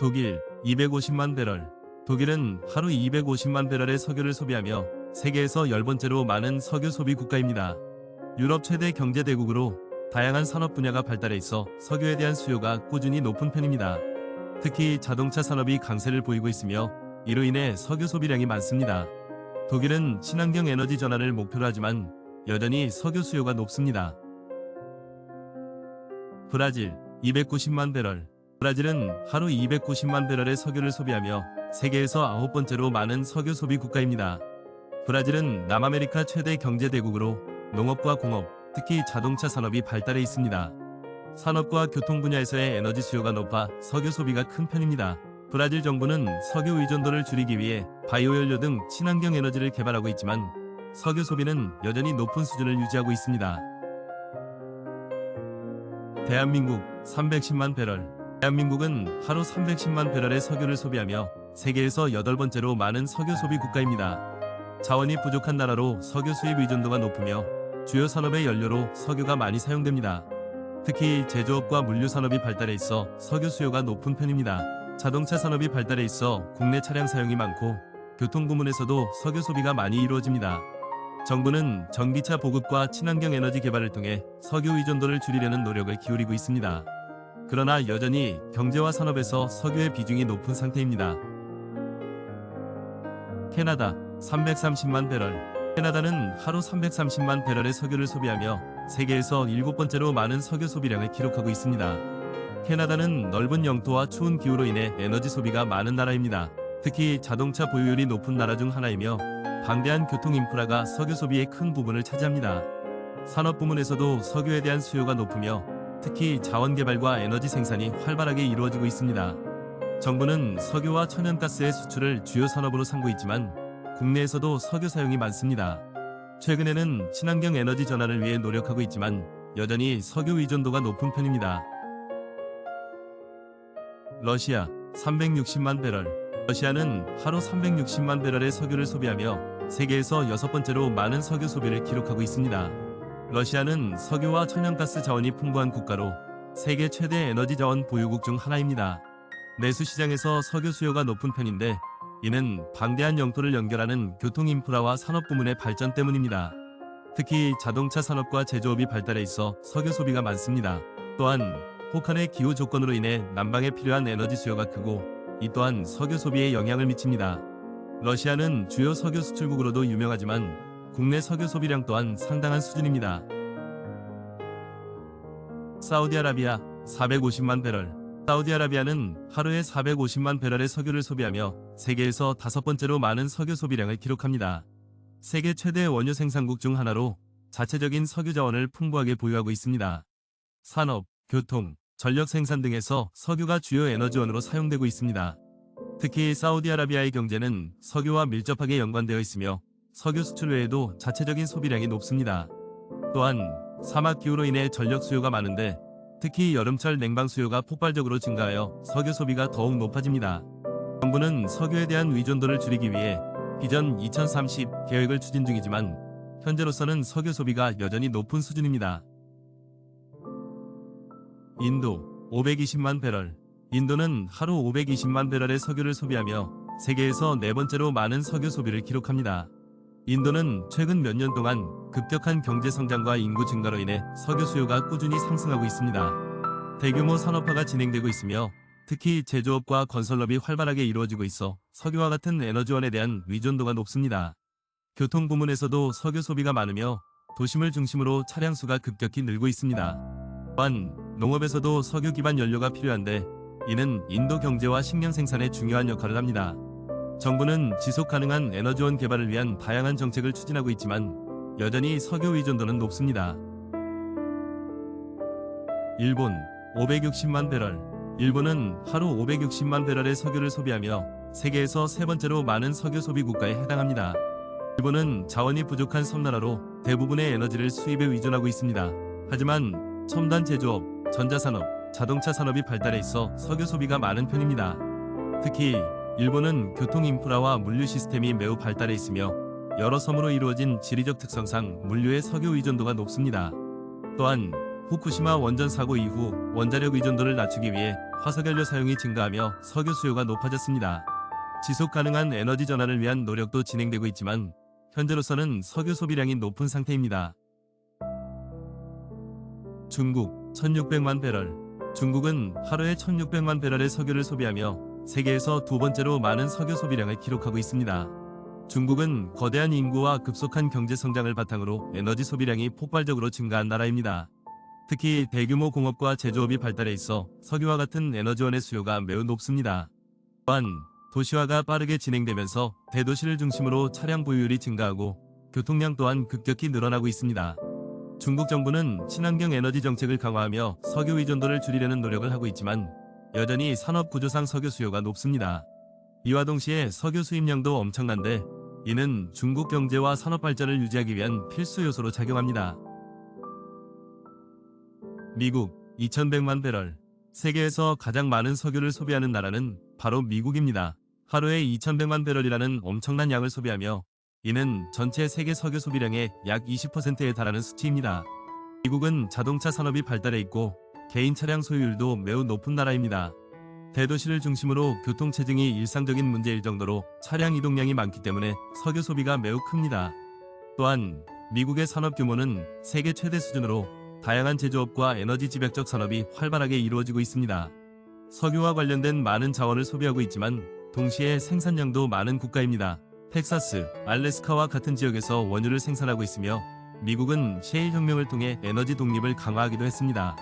독일 250만 배럴. 독일은 하루 250만 배럴의 석유를 소비하며 세계에서 10번째로 많은 석유 소비 국가입니다. 유럽 최대 경제 대국으로 다양한 산업 분야가 발달해 있어 석유에 대한 수요가 꾸준히 높은 편입니다. 특히 자동차 산업이 강세를 보이고 있으며 이로 인해 석유 소비량이 많습니다. 독일은 친환경 에너지 전환을 목표로 하지만 여전히 석유 수요가 높습니다. 브라질 290만 배럴. 브라질은 하루 290만 배럴의 석유를 소비하며 세계에서 9번째로 많은 석유 소비 국가입니다. 브라질은 남아메리카 최대 경제 대국으로 농업과 공업, 특히 자동차 산업이 발달해 있습니다. 산업과 교통 분야에서의 에너지 수요가 높아 석유 소비가 큰 편입니다. 브라질 정부는 석유 의존도를 줄이기 위해 바이오연료 등 친환경 에너지를 개발하고 있지만 석유 소비는 여전히 높은 수준을 유지하고 있습니다. 대한민국 310만 배럴. 대한민국은 하루 310만 배럴의 석유를 소비하며 세계에서 8번째로 많은 석유 소비 국가입니다. 자원이 부족한 나라로 석유 수입 의존도가 높으며 주요 산업의 연료로 석유가 많이 사용됩니다. 특히 제조업과 물류 산업이 발달해 있어 석유 수요가 높은 편입니다. 자동차 산업이 발달해 있어 국내 차량 사용이 많고 교통 부문에서도 석유 소비가 많이 이루어집니다. 정부는 전기차 보급과 친환경 에너지 개발을 통해 석유 의존도를 줄이려는 노력을 기울이고 있습니다. 그러나 여전히 경제와 산업에서 석유의 비중이 높은 상태입니다. 캐나다 330만 배럴. 캐나다는 하루 330만 배럴의 석유를 소비하며 세계에서 7번째로 많은 석유 소비량을 기록하고 있습니다. 캐나다는 넓은 영토와 추운 기후로 인해 에너지 소비가 많은 나라입니다. 특히 자동차 보유율이 높은 나라 중 하나이며 방대한 교통 인프라가 석유 소비의 큰 부분을 차지합니다. 산업 부문에서도 석유에 대한 수요가 높으며 특히 자원 개발과 에너지 생산이 활발하게 이루어지고 있습니다. 정부는 석유와 천연가스의 수출을 주요 산업으로 삼고 있지만 국내에서도 석유 사용이 많습니다. 최근에는 친환경 에너지 전환을 위해 노력하고 있지만 여전히 석유 의존도가 높은 편입니다. 러시아 360만 배럴. 러시아는 하루 360만 배럴의 석유를 소비하며 세계에서 6번째로 많은 석유 소비를 기록하고 있습니다. 러시아는 석유와 천연가스 자원이 풍부한 국가로 세계 최대 에너지 자원 보유국 중 하나입니다. 내수 시장에서 석유 수요가 높은 편인데 이는 방대한 영토를 연결하는 교통 인프라와 산업 부문의 발전 때문입니다. 특히 자동차 산업과 제조업이 발달해 있어 석유 소비가 많습니다. 또한 혹한의 기후 조건으로 인해 난방에 필요한 에너지 수요가 크고 이 또한 석유 소비에 영향을 미칩니다. 러시아는 주요 석유 수출국으로도 유명하지만 국내 석유 소비량 또한 상당한 수준입니다. 사우디아라비아 450만 배럴. 사우디아라비아는 하루에 450만 배럴의 석유를 소비하며 세계에서 5번째로 많은 석유 소비량을 기록합니다. 세계 최대 원유 생산국 중 하나로 자체적인 석유 자원을 풍부하게 보유하고 있습니다. 산업, 교통, 전력 생산 등에서 석유가 주요 에너지원으로 사용되고 있습니다. 특히 사우디아라비아의 경제는 석유와 밀접하게 연관되어 있으며 석유 수출 외에도 자체적인 소비량이 높습니다. 또한 사막 기후로 인해 전력 수요가 많은데 특히 여름철 냉방 수요가 폭발적으로 증가하여 석유 소비가 더욱 높아집니다. 정부는 석유에 대한 의존도를 줄이기 위해 비전 2030 계획을 추진 중이지만 현재로서는 석유 소비가 여전히 높은 수준입니다. 인도 520만 배럴. 인도는 하루 520만 배럴의 석유를 소비하며 세계에서 4번째로 많은 석유 소비를 기록합니다. 인도는 최근 몇 년 동안 급격한 경제 성장과 인구 증가로 인해 석유 수요가 꾸준히 상승하고 있습니다. 대규모 산업화가 진행되고 있으며 특히 제조업과 건설업이 활발하게 이루어지고 있어 석유와 같은 에너지원에 대한 의존도가 높습니다. 교통 부문에서도 석유 소비가 많으며 도심을 중심으로 차량 수가 급격히 늘고 있습니다. 또한 농업에서도 석유 기반 연료가 필요한데 이는 인도 경제와 식량 생산에 중요한 역할을 합니다. 정부는 지속 가능한 에너지원 개발을 위한 다양한 정책을 추진하고 있지만 여전히 석유 의존도는 높습니다. 일본 560만 배럴. 일본은 하루 560만 배럴의 석유를 소비하며 세계에서 3번째로 많은 석유 소비 국가에 해당합니다. 일본은 자원이 부족한 섬나라로 대부분의 에너지를 수입에 의존하고 있습니다. 하지만 첨단 제조업, 전자산업, 자동차 산업이 발달해 있어 석유 소비가 많은 편입니다. 특히 일본은 교통 인프라와 물류 시스템이 매우 발달해 있으며 여러 섬으로 이루어진 지리적 특성상 물류의 석유 의존도가 높습니다. 또한 후쿠시마 원전 사고 이후 원자력 의존도를 낮추기 위해 화석연료 사용이 증가하며 석유 수요가 높아졌습니다. 지속 가능한 에너지 전환을 위한 노력도 진행되고 있지만 현재로서는 석유 소비량이 높은 상태입니다. 중국 1600만 배럴. 중국은 하루에 1600만 배럴의 석유를 소비하며 세계에서 두 번째로 많은 석유 소비량을 기록하고 있습니다. 중국은 거대한 인구와 급속한 경제 성장을 바탕으로 에너지 소비량이 폭발적으로 증가한 나라입니다. 특히 대규모 공업과 제조업이 발달해 있어 석유와 같은 에너지원의 수요가 매우 높습니다. 또한 도시화가 빠르게 진행되면서 대도시를 중심으로 차량 보유율이 증가하고 교통량 또한 급격히 늘어나고 있습니다. 중국 정부는 친환경 에너지 정책을 강화하며 석유 의존도를 줄이려는 노력을 하고 있지만 여전히 산업 구조상 석유 수요가 높습니다. 이와 동시에 석유 수입량도 엄청난데 이는 중국 경제와 산업 발전을 유지하기 위한 필수 요소로 작용합니다. 미국 2100만 배럴. 세계에서 가장 많은 석유를 소비하는 나라는 바로 미국입니다. 하루에 2100만 배럴이라는 엄청난 양을 소비하며 이는 전체 세계 석유 소비량의 약 20%에 달하는 수치입니다. 미국은 자동차 산업이 발달해 있고 개인 차량 소유율도 매우 높은 나라입니다. 대도시를 중심으로 교통체증이 일상적인 문제일 정도로 차량 이동량이 많기 때문에 석유 소비가 매우 큽니다. 또한 미국의 산업 규모는 세계 최대 수준으로 다양한 제조업과 에너지 집약적 산업이 활발하게 이루어지고 있습니다. 석유와 관련된 많은 자원을 소비하고 있지만 동시에 생산량도 많은 국가입니다. 텍사스, 알래스카와 같은 지역에서 원유를 생산하고 있으며 미국은 셰일 혁명을 통해 에너지 독립을 강화하기도 했습니다.